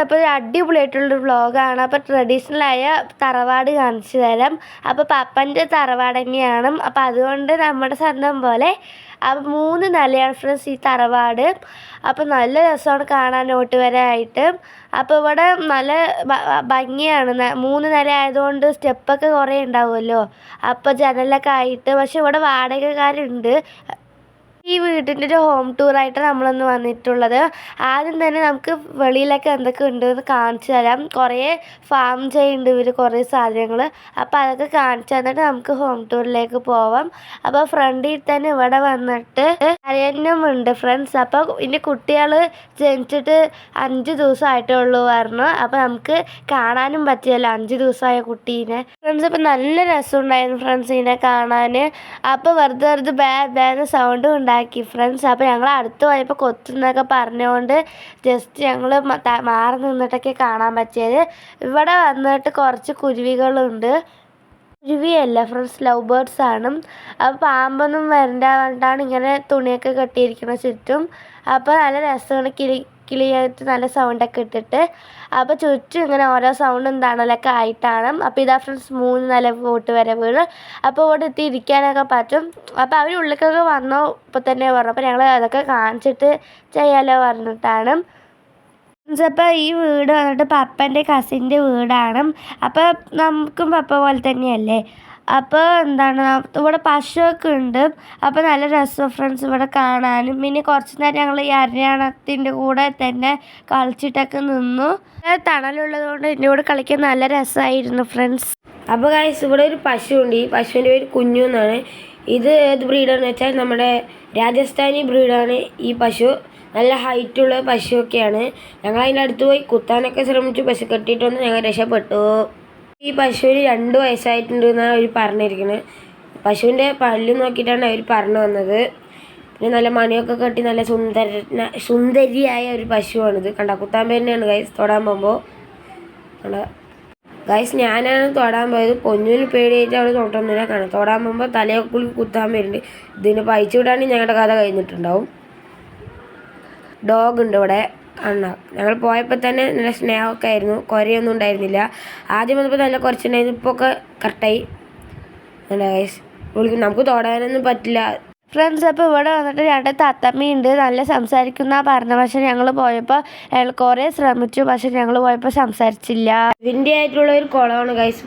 അപ്പോൾ ഒരു അടിപൊളിയായിട്ടുള്ളൊരു വ്ളോഗാണ്. അപ്പോൾ ട്രഡീഷണലായ തറവാട് കാണിച്ചു തരാം. അപ്പോൾ പപ്പൻ്റെ തറവാട് തന്നെയാണ്. അപ്പോൾ അതുകൊണ്ട് നമ്മുടെ സ്വന്തം പോലെ അപ്പോൾ 3 നിലയാണ് ഫ്രണ്ട്സ് ഈ തറവാട്. അപ്പോൾ നല്ല രസമാണ് കാണാനോട്ട് വരാനായിട്ട്. അപ്പോൾ ഇവിടെ നല്ല ഭംഗിയാണ്. 3 നില ആയതുകൊണ്ട് സ്റ്റെപ്പൊക്കെ കുറേ ഉണ്ടാവുമല്ലോ. അപ്പോൾ ജനലൊക്കെ ആയിട്ട്. പക്ഷെ ഇവിടെ വാടകക്കാരുണ്ട്. ഈ വീടിൻ്റെ ഒരു ഹോം ടൂറായിട്ട് നമ്മളൊന്ന് വന്നിട്ടുള്ളത്. ആദ്യം തന്നെ നമുക്ക് വെളിയിലൊക്കെ എന്തൊക്കെ ഉണ്ടെന്ന് കാണിച്ചു തരാം. കുറേ ഫാം ചെയ്യുന്നുണ്ട് ഇവർ കുറേ സാധനങ്ങൾ. അപ്പോൾ അതൊക്കെ കാണിച്ചു തന്നിട്ട് നമുക്ക് ഹോം ടൂറിലേക്ക് പോവാം. അപ്പോൾ ഫ്രണ്ടിൽ തന്നെ ഇവിടെ വന്നിട്ട് അരയന്നമുണ്ട് ഫ്രണ്ട്സ്. അപ്പോൾ ഇനി കുട്ടികൾ ജനിച്ചിട്ട് 5 ദിവസമായിട്ടേ ഉള്ളൂ പറഞ്ഞു. അപ്പോൾ നമുക്ക് കാണാനും പറ്റിയല്ലോ 5 ദിവസമായ കുട്ടീനെ ഫ്രണ്ട്സ്. അപ്പോൾ നല്ല രസമുണ്ടായിരുന്നു ഫ്രണ്ട്സ് ഇതിനെ കാണാൻ. അപ്പോൾ വെറുതെ ബാന്ന് സൗണ്ടും ഉണ്ടായി ഫ്രണ്ട്സ്. അപ്പോൾ ഞങ്ങൾ അടുത്ത് പോയപ്പോൾ കൊത്തുന്നൊക്കെ പറഞ്ഞുകൊണ്ട് ജസ്റ്റ് ഞങ്ങൾ മാറി നിന്നിട്ടൊക്കെ കാണാൻ പറ്റിയത്. ഇവിടെ വന്നിട്ട് കുറച്ച് കുരുവികളുണ്ട്. കുരുവിയല്ല ഫ്രണ്ട്സ്, ലവ് ബേർഡ്സ് ആണ്. അപ്പോൾ പാമ്പൊന്നും വരണ്ടാണ്ടാണ് ഇങ്ങനെ തുണിയൊക്കെ കെട്ടിയിരിക്കുന്നത് ചുറ്റും. അപ്പോൾ നല്ല രസമാണ് കിളിയായിട്ട് നല്ല സൗണ്ടൊക്കെ ഇട്ടിട്ട്. അപ്പോൾ ചുറ്റും ഇങ്ങനെ ഓരോ സൗണ്ട് എന്താണല്ലൊക്കെ ആയിട്ടാണ്. അപ്പോൾ ഇതാ ഫ്രണ്ട്സ് 3 നില പോട്ട് വരെ വീട്. അപ്പോൾ ഇവിടെ എത്തി ഇരിക്കാനൊക്കെ പറ്റും. അപ്പോൾ അവർ ഉള്ളിലേക്കൊക്കെ വന്നോ ഇപ്പോൾ തന്നെ പറഞ്ഞു. അപ്പോൾ ഞങ്ങൾ അതൊക്കെ കാണിച്ചിട്ട് ചെയ്യാമല്ലോ പറഞ്ഞിട്ടാണ്. അപ്പോൾ ഈ വീട് വന്നിട്ട് പപ്പൻ്റെ കസിൻ്റെ വീടാണ്. അപ്പോൾ നമുക്കും പപ്പ പോലെ തന്നെയല്ലേ. അപ്പോൾ ഇവിടെ പശുവൊക്കെ ഉണ്ട്. അപ്പോൾ നല്ല രസം ഫ്രണ്ട്സ് ഇവിടെ കാണാനും. പിന്നെ കുറച്ച് നേരം ഞങ്ങൾ ഈ അരയാണത്തിൻ്റെ കൂടെ തന്നെ കളിച്ചിട്ടൊക്കെ നിന്നു. തണലുള്ളത് കൊണ്ട് എൻ്റെ കൂടെ കളിക്കാൻ നല്ല രസമായിരുന്നു ഫ്രണ്ട്സ്. അപ്പോൾ ഗൈസ് ഇവിടെ ഒരു പശുവുണ്ട്. ഈ പശുവിൻ്റെ പേര് കുഞ്ഞു എന്നാണ്. ഇത് ഏത് ബ്രീഡാണെന്ന് വെച്ചാൽ നമ്മുടെ രാജസ്ഥാനി ബ്രീഡാണ് ഈ പശു. നല്ല ഹൈറ്റുള്ള പശുവൊക്കെയാണ്. ഞങ്ങൾ അതിൻ്റെ അടുത്ത് പോയി കുത്താനൊക്കെ ശ്രമിച്ചു. പശു കെട്ടിയിട്ടൊന്ന് ഞങ്ങൾ രക്ഷപ്പെട്ടു. ഈ പശുവിന് 2 വയസ്സായിട്ടുണ്ട് എന്നാണ് അവർ പറഞ്ഞിരിക്കുന്നത്. പശുവിൻ്റെ പല്ല് നോക്കിയിട്ടാണ് അവർ പറഞ്ഞു വന്നത്. പിന്നെ നല്ല മണിയൊക്കെ കെട്ടി നല്ല സുന്ദരിയായ ഒരു പശുവാണിത്. കുത്താൻ തന്നെയാണ് ഗൈസ് തൊടാൻ പോകുമ്പോൾ. ഗൈസ് ഞാനാണ് തൊടാൻ പോയത്. പൊന്നുവിന് പേടിയായിട്ട് അവൾ തൊട്ടൊന്നുമില്ല. തൊടാൻ പോകുമ്പോൾ തലയൊക്കെ കുത്താൻ വരുന്നുണ്ട്. ഇതിന് പഴിച്ചു വിടാണെങ്കിൽ ഞങ്ങളുടെ കഥ കഴിഞ്ഞിട്ടുണ്ടാവും. ഡോഗ് ഉണ്ട് ഇവിടെ. ഞങ്ങൾ പോയപ്പോൾ തന്നെ നല്ല സ്നേഹമൊക്കെ ആയിരുന്നു. കുരയൊന്നും ഉണ്ടായിരുന്നില്ല. ആദ്യം വന്നപ്പോൾ നല്ല കുറച്ചുണ്ടായിരുന്നു. ഇപ്പോൾ ഒക്കെ കറക്റ്റായി. ഗൈസ് നമുക്ക് തൊടാനൊന്നും പറ്റില്ല ഫ്രണ്ട്സ്. അപ്പോൾ ഇവിടെ വന്നിട്ട് 2 തത്തമ്മയുണ്ട്. നല്ല സംസാരിക്കുന്ന പറഞ്ഞു. പക്ഷെ ഞങ്ങൾ പോയപ്പോൾ ഞങ്ങൾ കുറേ ശ്രമിച്ചു. പക്ഷെ ഞങ്ങൾ പോയപ്പോൾ സംസാരിച്ചില്ല. ഇതിൻ്റെ ആയിട്ടുള്ള ഒരു കുളമാണ് ഗൈസ്.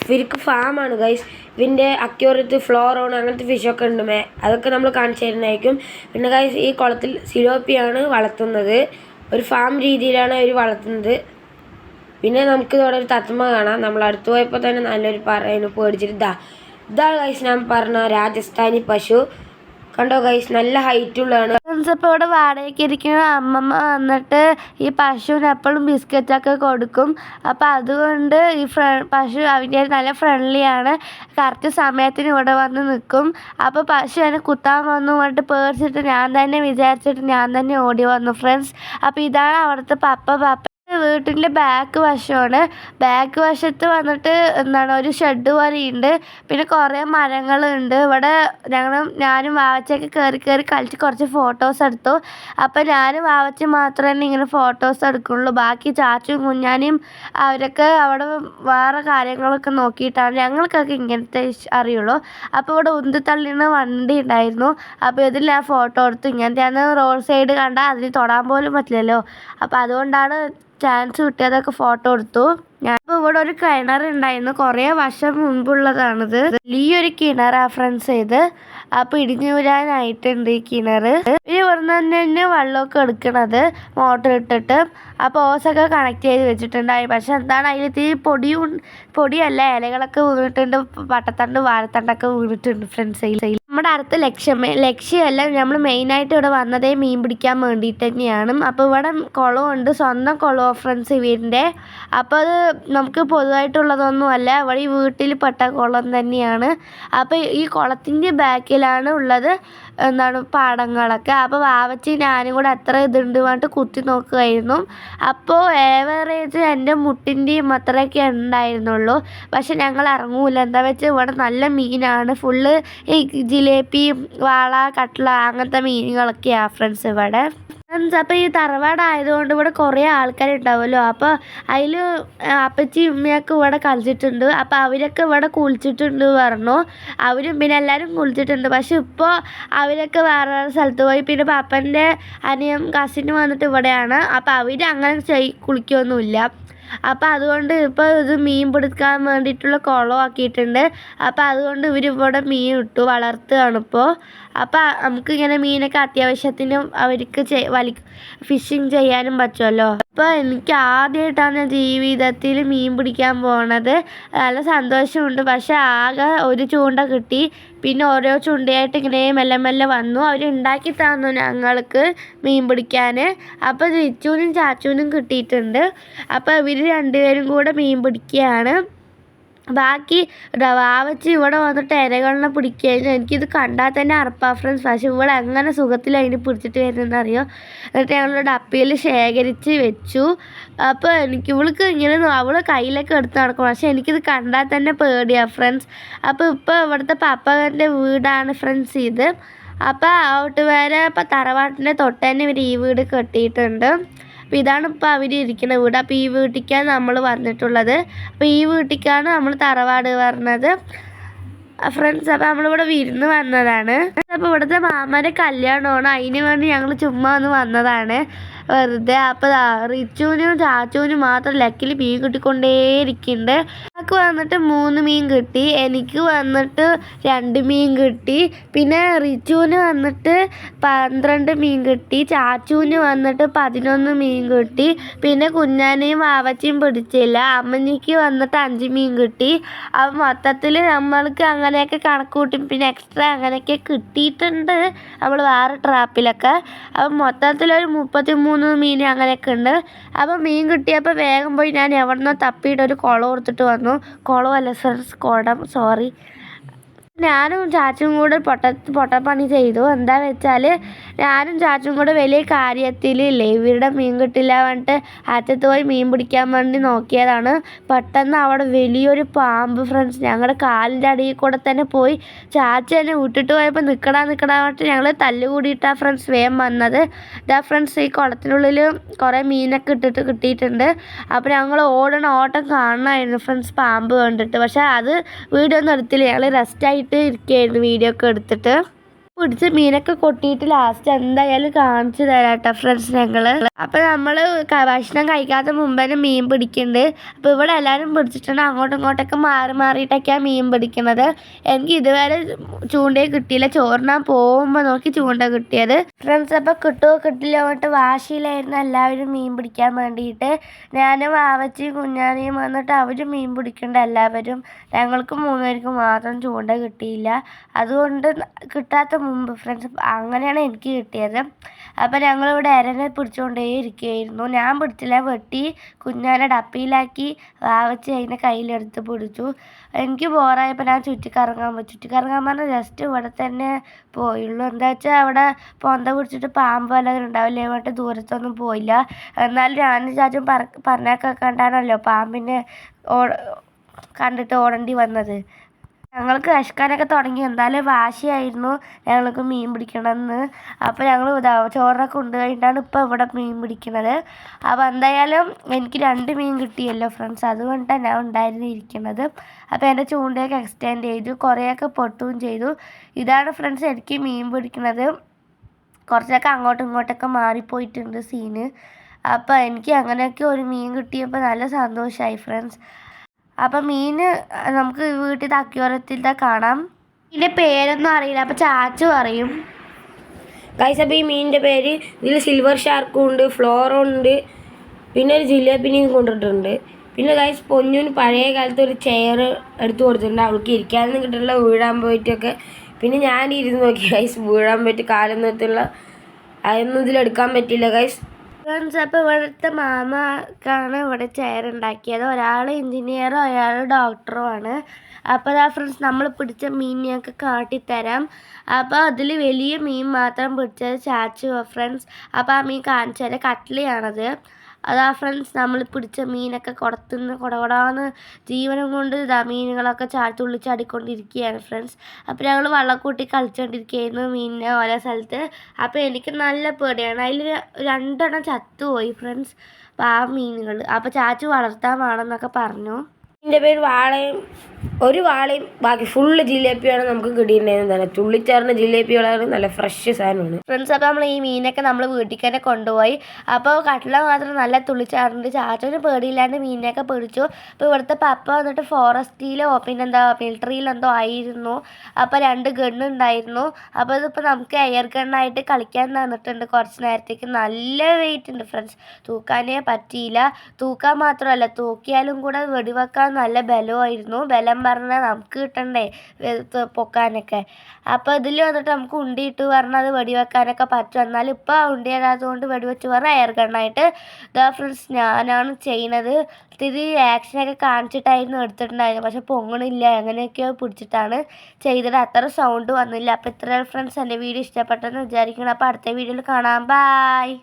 ഇവർക്ക് ഫാമാണ് ഗൈസ്. ഇതിൻ്റെ അക്യൂറത്ത് ഫ്ലോറോൺ അങ്ങനത്തെ ഫിഷൊക്കെ ഉണ്ട്. അതൊക്കെ നമ്മൾ കാണിച്ചു തരുന്നതായിരിക്കും. പിന്നെ ഗൈസ് ഈ കുളത്തിൽ സിലോപ്പിയാണ് വളർത്തുന്നത്. ഒരു ഫാം രീതിയിലാണ് അവർ വളർത്തുന്നത്. പിന്നെ നമുക്ക് ഇവിടെ ഒരു തത്തമ്മ കാണാം. നമ്മൾ അടുത്ത് പോയപ്പോൾ തന്നെ നല്ലൊരു പറയുന്നു പേടിച്ചിട്ട്. ഇതാണ് ഗൈസ് ഞാൻ പറഞ്ഞ രാജസ്ഥാനി പശു. കണ്ടോ ഗൈസ് നല്ല ഹൈറ്റുള്ളതാണ്. ഇപ്പോൾ ഇവിടെ വാടകയ്ക്ക് ഇരിക്കുന്ന അമ്മമ്മ വന്നിട്ട് ഈ പശുവിന് എപ്പോഴും ബിസ്ക്കറ്റൊക്കെ കൊടുക്കും. അപ്പോൾ അതുകൊണ്ട് ഈ പശു അവൻ്റെ നല്ല ഫ്രണ്ട്ലിയാണ്. കറക്റ്റ് സമയത്തിന് ഇവിടെ വന്ന് നിൽക്കും. അപ്പോൾ പശു എന്നെ കുത്താൻ വന്നു പറഞ്ഞിട്ട് പേടിച്ചിട്ട് ഞാൻ തന്നെ ഓടി വന്നു ഫ്രണ്ട്സ്. അപ്പോൾ ഇതാണ് അവിടുത്തെ പപ്പ. വീട്ടിൻ്റെ ബാക്ക് വശമാണ്. ബാക്ക് വശത്ത് വന്നിട്ട് ഒരു ഷെഡ് പോലെയുണ്ട്. പിന്നെ കുറേ മരങ്ങളുണ്ട്. ഇവിടെ ഞാനും വാവച്ചൊക്കെ കയറി കളിച്ച് കുറച്ച് ഫോട്ടോസ് എടുത്തു. അപ്പോൾ ഞാനും വാവച്ചും മാത്രമേ ഇങ്ങനെ ഫോട്ടോസ് എടുക്കുള്ളൂ. ബാക്കി ചാച്ചും കുഞ്ഞാനും അവരൊക്കെ അവിടെ വേറെ കാര്യങ്ങളൊക്കെ നോക്കിയിട്ടാണ്. ഞങ്ങൾക്കൊക്കെ ഇങ്ങനത്തെ അറിയുള്ളൂ. അപ്പോൾ ഇവിടെ ഉന്തിത്തള്ളിന് വണ്ടി ഉണ്ടായിരുന്നു. അപ്പോൾ ഇതിൽ ഞാൻ ഫോട്ടോ എടുത്തു. ഇങ്ങനത്തെ റോഡ് സൈഡ് കണ്ടാൽ അതിന് തൊടാൻ പോലും പറ്റില്ലല്ലോ. അപ്പോൾ അതുകൊണ്ടാണ് ചാൻസ് കിട്ടിയതൊക്കെ ഫോട്ടോ എടുത്തു. ഞാനിപ്പോൾ ഇവിടെ ഒരു കിണറുണ്ടായിരുന്നു. കുറേ വർഷം മുൻപുള്ളതാണിത്. വലിയൊരു കിണറാണ് ഫ്രണ്ട്സ് ഇത്. അപ്പോൾ ഇടിഞ്ഞു വീഴാനായിട്ടുണ്ട് ഈ കിണർ. ഇവിടുന്ന് തന്നെ വെള്ളമൊക്കെ എടുക്കണത് മോട്ടർ ഇട്ടിട്ട്. അപ്പോൾ ഓസൊക്കെ കണക്ട് ചെയ്ത് വെച്ചിട്ടുണ്ടായി. പക്ഷെ അതിൽ പൊടിയല്ല, ഇലകളൊക്കെ വീണിട്ടുണ്ട്. പട്ടത്തണ്ട് വാഴത്തണ്ടൊക്കെ വീണിട്ടുണ്ട് ഫ്രണ്ട്സ്. നമ്മുടെ അടുത്ത ലക്ഷ്യമല്ല. നമ്മൾ മെയിനായിട്ട് ഇവിടെ വന്നതേ മീൻ പിടിക്കാൻ വേണ്ടിയിട്ട് തന്നെയാണ്. അപ്പോൾ ഇവിടെ കുളമുണ്ട്. സ്വന്തം കുളമോ ഫ്രണ്ട്സ് വീടിൻ്റെ. അപ്പോൾ അത് നമുക്ക് പൊതുവായിട്ടുള്ളതൊന്നുമല്ല. ഇവിടെ ഈ വീട്ടിൽ പെട്ട കുളം തന്നെയാണ്. അപ്പോൾ ഈ കുളത്തിൻ്റെ ബാക്കിലാണ് ഉള്ളത് പാടങ്ങളൊക്കെ. അപ്പോൾ വാവച്ചി ഞാനും കൂടെ എത്ര ഇതുണ്ട് പറഞ്ഞിട്ട് കുത്തി നോക്കുകയായിരുന്നു. അപ്പോൾ ഏവറേജ് എൻ്റെ മുട്ടിൻ്റെയും അത്രയൊക്കെ ഉണ്ടായിരുന്നുള്ളൂ. പക്ഷെ ഞങ്ങൾ ഇറങ്ങൂല. എന്താ വെച്ചാൽ ഇവിടെ നല്ല മീനാണ്. ഫുള്ള് ഈ ജിലേബി, വാള, കട്ട്ള അങ്ങനത്തെ മീനുകളൊക്കെയാണ് ഫ്രണ്ട്സ് ഇവിടെ. അപ്പോൾ ഈ തറവാടായതുകൊണ്ട് ഇവിടെ കുറേ ആൾക്കാരുണ്ടാവുമല്ലോ. അപ്പോൾ അതിൽ അപ്പച്ചിയും ഉമ്മയൊക്കെ ഇവിടെ കളിച്ചിട്ടുണ്ട്. അപ്പോൾ അവരൊക്കെ ഇവിടെ കുളിച്ചിട്ടുണ്ട് പറഞ്ഞു. അവരും പിന്നെ എല്ലാവരും കുളിച്ചിട്ടുണ്ട്. പക്ഷെ ഇപ്പോൾ അവരൊക്കെ വേറെ വേറെ സ്ഥലത്ത് പോയി. പിന്നെ പാപ്പൻ്റെ അനിയൻ കസിന് വന്നിട്ട് ഇവിടെയാണ്. അപ്പോൾ അവർ അങ്ങനെ കുളിക്കുകയൊന്നുമില്ല. അപ്പോൾ അതുകൊണ്ട് ഇപ്പോൾ ഇത് മീൻ പിടിക്കാൻ വേണ്ടിയിട്ടുള്ള കുളമാക്കിയിട്ടുണ്ട്. അപ്പോൾ അതുകൊണ്ട് ഇവരിവിടെ മീൻ ഇട്ടു വളർത്തുകയാണ് ഇപ്പോൾ. അപ്പോൾ നമുക്കിങ്ങനെ മീനൊക്കെ അത്യാവശ്യത്തിനും അവർക്ക് ഫിഷിങ് ചെയ്യാനും പറ്റുമല്ലോ. അപ്പോൾ എനിക്ക് ആദ്യമായിട്ടാണ് ഞാൻ ജീവിതത്തിൽ മീൻ പിടിക്കാൻ പോണത്. നല്ല സന്തോഷമുണ്ട്. പക്ഷെ ആകെ ഒരു ചൂണ്ട കിട്ടി. പിന്നെ ഓരോ ചൂണ്ടയായിട്ട് ഇങ്ങനെ മെല്ലെ മെല്ലെ വന്നു. അവരുണ്ടാക്കി തന്നു ഞങ്ങൾക്ക് മീൻ പിടിക്കാൻ. അപ്പോൾ റിച്ചുവിനും ചാച്ചുവിനും കിട്ടിയിട്ടുണ്ട്. അപ്പോൾ ഇവർ രണ്ടുപേരും കൂടെ മീൻ പിടിക്കുകയാണ്. ബാക്കി വാവച്ചി ഇവിടെ വന്നിട്ട് ഇരകളിനെ പിടിക്കുകയായിരുന്നു. എനിക്കിത് കണ്ടാൽ തന്നെ അറപ്പാ ഫ്രണ്ട്സ്. പക്ഷെ ഇവിടെ എങ്ങനെ സുഖത്തിൽ അതിന് പിടിച്ചിട്ട് വരുന്നതെന്ന് അറിയോ. എന്നിട്ട് ഞങ്ങൾ ഡപ്പിയിൽ ശേഖരിച്ച് വെച്ചു. അപ്പോൾ ഇവൾക്ക് ഇങ്ങനെ അവൾ കയ്യിലൊക്കെ എടുത്ത് നടക്കും. പക്ഷെ എനിക്കിത് കണ്ടാൽ തന്നെ പേടിയാണ് ഫ്രണ്ട്സ്. അപ്പോൾ ഇപ്പോൾ ഇവിടുത്തെ പാപ്പൻ്റെ വീടാണ് ഫ്രണ്ട്സ് ഇത്. അപ്പോൾ അവിടെ വരെ ഇപ്പോൾ തറവാട്ടിൻ്റെ തൊട്ട് തന്നെ ഇവർ ഈ വീട് കെട്ടിയിട്ടുണ്ട്. അപ്പോൾ ഇതാണ് ഇപ്പോൾ അവർ ഇരിക്കുന്ന വീട്. അപ്പോൾ ഈ വീട്ടിലേക്കാണ് നമ്മൾ വന്നിട്ടുള്ളത്. അപ്പോൾ ഈ വീട്ടിലേക്കാണ് നമ്മൾ തറവാട് പറഞ്ഞത് ഫ്രണ്ട്സ്. അപ്പോൾ നമ്മളിവിടെ വിരുന്ന് വന്നതാണ്. അപ്പോൾ ഇവിടുത്തെ മാമൻ്റെ കല്യാണമാണ്. അതിന് വേണ്ടി ഞങ്ങൾ ചുമ്മാ ഒന്ന് വന്നതാണ് വെറുതെ. അപ്പോൾ റിച്ചുവിനും ചാച്ചുവിനും മാത്രം ലക്കിൽ മീൻ കിട്ടിക്കൊണ്ടേയിരിക്കുന്നുണ്ട്. എനിക്ക് വന്നിട്ട് 3 മീൻ കിട്ടി. എനിക്ക് വന്നിട്ട് 2 മീൻ കിട്ടി. പിന്നെ റിച്ചുവിന് വന്നിട്ട് 12 മീൻ കിട്ടി. ചാച്ചുവിന് വന്നിട്ട് 11 മീൻ കിട്ടി. പിന്നെ കുഞ്ഞാനെയും വാവച്ചയും പിടിച്ചില്ല. അമ്മനിക്ക് വന്നിട്ട് 5 മീൻ കിട്ടി. അപ്പം മൊത്തത്തിൽ നമ്മൾക്ക് അങ്ങനെയൊക്കെ കണക്ക് കൂട്ടി പിന്നെ എക്സ്ട്രാ അങ്ങനെയൊക്കെ കിട്ടിയിട്ടുണ്ട് നമ്മൾ വേറെ ട്രാപ്പിലൊക്കെ. അപ്പം മൊത്തത്തിലൊരു 33 മീൻ അങ്ങനെയൊക്കെ ഉണ്ട്. അപ്പം മീൻ കിട്ടിയപ്പോൾ വേഗം പോയി ഞാൻ എവിടെന്നോ തപ്പിയിട്ട് ഒരു കുളം എടുത്തിട്ട് വന്നു. കുളമല്ല ഫ്രണ്ട്സ്, കുടം, സോറി. ഞാനും ചാച്ചും കൂടെ പൊട്ടപ്പണി ചെയ്തു. എന്താ വെച്ചാൽ ഞാനും ചാച്ചും കൂടെ വലിയ കാര്യത്തിലില്ലേ ഇവരുടെ മീൻ കിട്ടില്ല പറഞ്ഞിട്ട് അറ്റത്ത് പോയി മീൻ പിടിക്കാൻ വേണ്ടി നോക്കിയതാണ്. പെട്ടെന്ന് അവിടെ വലിയൊരു പാമ്പ് ഫ്രണ്ട്സ് ഞങ്ങളുടെ കാലിൻ്റെ അടിയിൽ കൂടെ തന്നെ പോയി. ചാച്ചു എന്നെ വിട്ടിട്ട് പോയപ്പോൾ നിൽക്കടാ പറഞ്ഞിട്ട് ഞങ്ങൾ തല്ലുകൂടിയിട്ടാണ് ഫ്രണ്ട്സ് വേഗം വന്നത്. ഇതാ ഫ്രണ്ട്സ് ഈ കുളത്തിനുള്ളിൽ കുറേ മീനൊക്കെ കിട്ടിയിട്ടുണ്ട്. അപ്പോൾ ഞങ്ങൾ ഓട്ടം കാണണമായിരുന്നു ഫ്രണ്ട്സ് പാമ്പ് കണ്ടിട്ട്. പക്ഷേ അത് വീഡിയോ ഒന്നും എടുത്തില്ല. ഞങ്ങൾ റെസ്റ്റായിട്ട് ഇരിക്കുകയായിരുന്നു വീഡിയോ ഒക്കെ എടുത്തിട്ട്. പിടിച്ച് മീനൊക്കെ കൊട്ടിയിട്ട് ലാസ്റ്റ് എന്തായാലും കാണിച്ചു തരാം കേട്ടോ ഫ്രണ്ട്സ് ഞങ്ങൾ. അപ്പോൾ നമ്മൾ ഭക്ഷണം കഴിക്കാത്ത മുമ്പ് തന്നെ മീൻ പിടിക്കുന്നുണ്ട്. അപ്പോൾ ഇവിടെ എല്ലാവരും പിടിച്ചിട്ടുണ്ട്. അങ്ങോട്ടും ഇങ്ങോട്ടൊക്കെ മാറിയിട്ടൊക്കെയാണ് മീൻ പിടിക്കുന്നത്. എനിക്ക് ഇതുവരെ ചൂണ്ടയെ കിട്ടിയില്ല. ചോറിനാൻ പോകുമ്പോൾ നോക്കി ചൂണ്ട കിട്ടിയത് ഫ്രണ്ട്സ്. അപ്പോൾ കിട്ടുമോ കിട്ടില്ല പറഞ്ഞിട്ട് വാശിയിലായിരുന്നു എല്ലാവരും മീൻ പിടിക്കാൻ വേണ്ടിയിട്ട്. ഞാനും വാവച്ചിയും കുഞ്ഞാനെയും വന്നിട്ട് അവർ മീൻ പിടിക്കേണ്ട എല്ലാവരും. ഞങ്ങൾക്ക് 3 പേർക്ക് മാത്രം ചൂണ്ട കിട്ടിയില്ല. അതുകൊണ്ട് കിട്ടാത്ത മുമ്പ് ഫ്രണ്ട്സ് അങ്ങനെയാണ് എനിക്ക് കിട്ടിയത്. അപ്പോൾ ഞങ്ങളിവിടെ ഇരനെ പിടിച്ചുകൊണ്ടേയിരിക്കുകയായിരുന്നു. ഞാൻ പിടിച്ചില്ല, വെട്ടി കുഞ്ഞാനെ ഡപ്പിയിലാക്കി വാവച്ച് അതിനെ കയ്യിലെടുത്ത് പിടിച്ചു. എനിക്ക് ബോറായപ്പോൾ ഞാൻ ചുറ്റിക്കറങ്ങാൻ പറഞ്ഞാൽ ജസ്റ്റ് ഇവിടെ തന്നെ പോയുള്ളൂ. എന്താ വെച്ചാൽ അവിടെ പൊന്ത പിടിച്ചിട്ട് പാമ്പ് വല്ലതും ഉണ്ടാവില്ലേ പറഞ്ഞിട്ട് ദൂരത്തൊന്നും പോയില്ല. എന്നാലും ഞാനും ചാച്ചും പറഞ്ഞൊക്കെ കണ്ടാണല്ലോ പാമ്പിനെ കണ്ടിട്ട് ഓടേണ്ടി വന്നത്. ഞങ്ങൾക്ക് വിശക്കാനൊക്കെ തുടങ്ങി. എന്തായാലും വാശിയായിരുന്നു ഞങ്ങൾക്ക് മീൻ പിടിക്കണമെന്ന്. അപ്പോൾ ഞങ്ങൾ ചോറിനൊക്കെ കൊണ്ട് കഴിഞ്ഞിട്ടാണ് ഇപ്പോൾ ഇവിടെ മീൻ പിടിക്കുന്നത്. അപ്പോൾ എന്തായാലും എനിക്ക് 2 മീൻ കിട്ടിയല്ലോ ഫ്രണ്ട്സ്. അതുകൊണ്ടാണ് ഞാൻ ഉണ്ടായിരുന്നിരിക്കുന്നത്. അപ്പോൾ എൻ്റെ ചൂണ്ടയൊക്കെ എക്സ്റ്റെൻഡ് ചെയ്തു. കുറേയൊക്കെ പൊട്ടുകയും ചെയ്തു. ഇതാണ് ഫ്രണ്ട്സ് എനിക്ക് മീൻ പിടിക്കുന്നത്. കുറച്ചൊക്കെ അങ്ങോട്ടും ഇങ്ങോട്ടൊക്കെ മാറിപ്പോയിട്ടുണ്ട് സീന്. അപ്പോൾ എനിക്ക് അങ്ങനെയൊക്കെ ഒരു മീൻ കിട്ടിയപ്പോൾ നല്ല സന്തോഷമായി ഫ്രണ്ട്സ്. അപ്പം മീൻ നമുക്ക് വീട്ടിൽ അക്വേറിയത്തിൽ കാണാം. ഇതിൻ്റെ പേരൊന്നും അറിയില്ല. അപ്പോൾ ചാച്ചു പറയും ഗൈസ്. അപ്പോൾ ഈ മീനിൻ്റെ പേര് ഇതിൽ സിൽവർ ഷാർക്കും ഉണ്ട്, ഫ്ലോറോ ഉണ്ട്, പിന്നെ ഒരു ജിലേബിനെയും കൊണ്ടിട്ടുണ്ട്. പിന്നെ ഗൈസ് പൊന്നുവിന് പഴയ കാലത്ത് ഒരു ചെയർ എടുത്തു കൊടുത്തിട്ടുണ്ട്. അവൾക്ക് ഇരിക്കാനൊന്നും കിട്ടില്ല, വീഴാൻ പോയിട്ടൊക്കെ. പിന്നെ ഞാൻ ഇരുന്ന് നോക്കി ഗൈസ്, വീഴാൻ പറ്റി കാലൊന്നും എത്തില്ല, അതൊന്നും ഇതിലെടുക്കാൻ പറ്റില്ല ഗൈസ്. ഫ്രണ്ട്സ് അപ്പോൾ ഇവിടുത്തെ മാമക്കാണ് ഇവിടെ ചെയർ ഉണ്ടാക്കിയത്. ഒരാൾ എൻജിനീയറും ഒരാൾ ഡോക്ടറുമാണ്. അപ്പോൾ അതാ ഫ്രണ്ട്സ് നമ്മൾ പിടിച്ച മീനിനെയൊക്കെ കാട്ടിത്തരാം. അപ്പോൾ അതിൽ വലിയ മീൻ മാത്രം പിടിച്ചത് ചാച്ചു ഫ്രണ്ട്സ്. അപ്പോൾ ആ മീൻ കാണിച്ചു തരാം. കട്ട്ലിയാണത്. അതാ ഫ്രണ്ട്സ് നമ്മൾ പിടിച്ച മീനൊക്കെ കുടത്തുനിന്ന് കുടകുടാന്ന് ജീവനം കൊണ്ട് മീനുകളൊക്കെ തുള്ളിച്ചാടിക്കൊണ്ടിരിക്കുകയാണ് ഫ്രണ്ട്സ്. അപ്പോൾ ഞങ്ങൾ വള്ളക്കൂട്ടി കളിച്ചുകൊണ്ടിരിക്കുകയായിരുന്നു മീനിനെ ഓരോ സ്ഥലത്ത്. അപ്പോൾ എനിക്ക് നല്ല പേടിയാണ്. അതിൽ 2 എണ്ണം ചത്തുപോയി ഫ്രണ്ട്സ്, ആ മീനുകൾ. അപ്പോൾ ചാച്ചു വളർത്താൻ വേണമെന്നൊക്കെ പറഞ്ഞു. ഇതിൻ്റെ പേര് വാളയും, ഒരു വാളയും ബാക്കി ഫുള്ള് ജിലേബിയാണ് നമുക്ക് കിട്ടിയിട്ടുണ്ടായിരുന്നത്. തന്നെ തുള്ളിച്ചാറിൻ്റെ ജിലേബികളാണ്, നല്ല ഫ്രഷ് സാധനമാണ് ഫ്രണ്ട്സ്. അപ്പോൾ നമ്മൾ ഈ മീനൊക്കെ നമ്മൾ വീട്ടിൽ തന്നെ കൊണ്ടുപോയി. അപ്പോൾ കട്ടില മാത്രം നല്ല തുള്ളിച്ചാറുണ്ട്. ചാച്ചന് പേടിയില്ലാണ്ട് മീനിനെയൊക്കെ പിടിച്ചു. അപ്പോൾ ഇവിടുത്തെ പപ്പ വന്നിട്ട് ഫോറസ്റ്റിലോ പിന്നെന്താ മിലിറ്ററിയിലെന്തോ ആയിരുന്നു. അപ്പോൾ 2 ഗണ്ണുണ്ടായിരുന്നു. അപ്പോൾ ഇതിപ്പോൾ നമുക്ക് എയർ ഗണ്ണായിട്ട് കളിക്കാൻ തന്നിട്ടുണ്ട് കുറച്ച് നേരത്തേക്ക്. നല്ല വെയിറ്റ് ഉണ്ട് ഫ്രണ്ട്സ്, തൂക്കാനേ പറ്റിയില്ല. തൂക്കാൻ മാത്രമല്ല, തൂക്കിയാലും കൂടെ വെടിവെക്കാൻ നല്ല ബലമായിരുന്നു. ബലം പറഞ്ഞാൽ നമുക്ക് കിട്ടണ്ടേ പൊക്കാനൊക്കെ. അപ്പോൾ ഇതിൽ വന്നിട്ട് നമുക്ക് ഉണ്ടിയിട്ട് പറഞ്ഞാൽ അത് വെടിവെക്കാനൊക്കെ പറ്റും. എന്നാലും ഇപ്പോൾ ആ ഉണ്ടി ഇടാത്തതുകൊണ്ട് വെടിവെച്ച് പറഞ്ഞാൽ എയർ ഗണ്ണായിട്ട്. ഇതാ ഫ്രണ്ട്സ്, ഞാനാണ് ചെയ്യുന്നത്. ഇത്തിരി ആക്ഷനൊക്കെ കാണിച്ചിട്ടായിരുന്നു എടുത്തിട്ടുണ്ടായിരുന്നു, പക്ഷെ പൊങ്ങണില്ല. എങ്ങനെയൊക്കെയോ പിടിച്ചിട്ടാണ് ചെയ്തിട്ട് അത്ര സൗണ്ട് വന്നില്ല. അപ്പോൾ ഇത്ര ഫ്രണ്ട്സ്, എൻ്റെ വീഡിയോ ഇഷ്ടപ്പെട്ടെന്ന് വിചാരിക്കണം. അപ്പോൾ അടുത്ത വീഡിയോയിൽ കാണാം. ബായ്.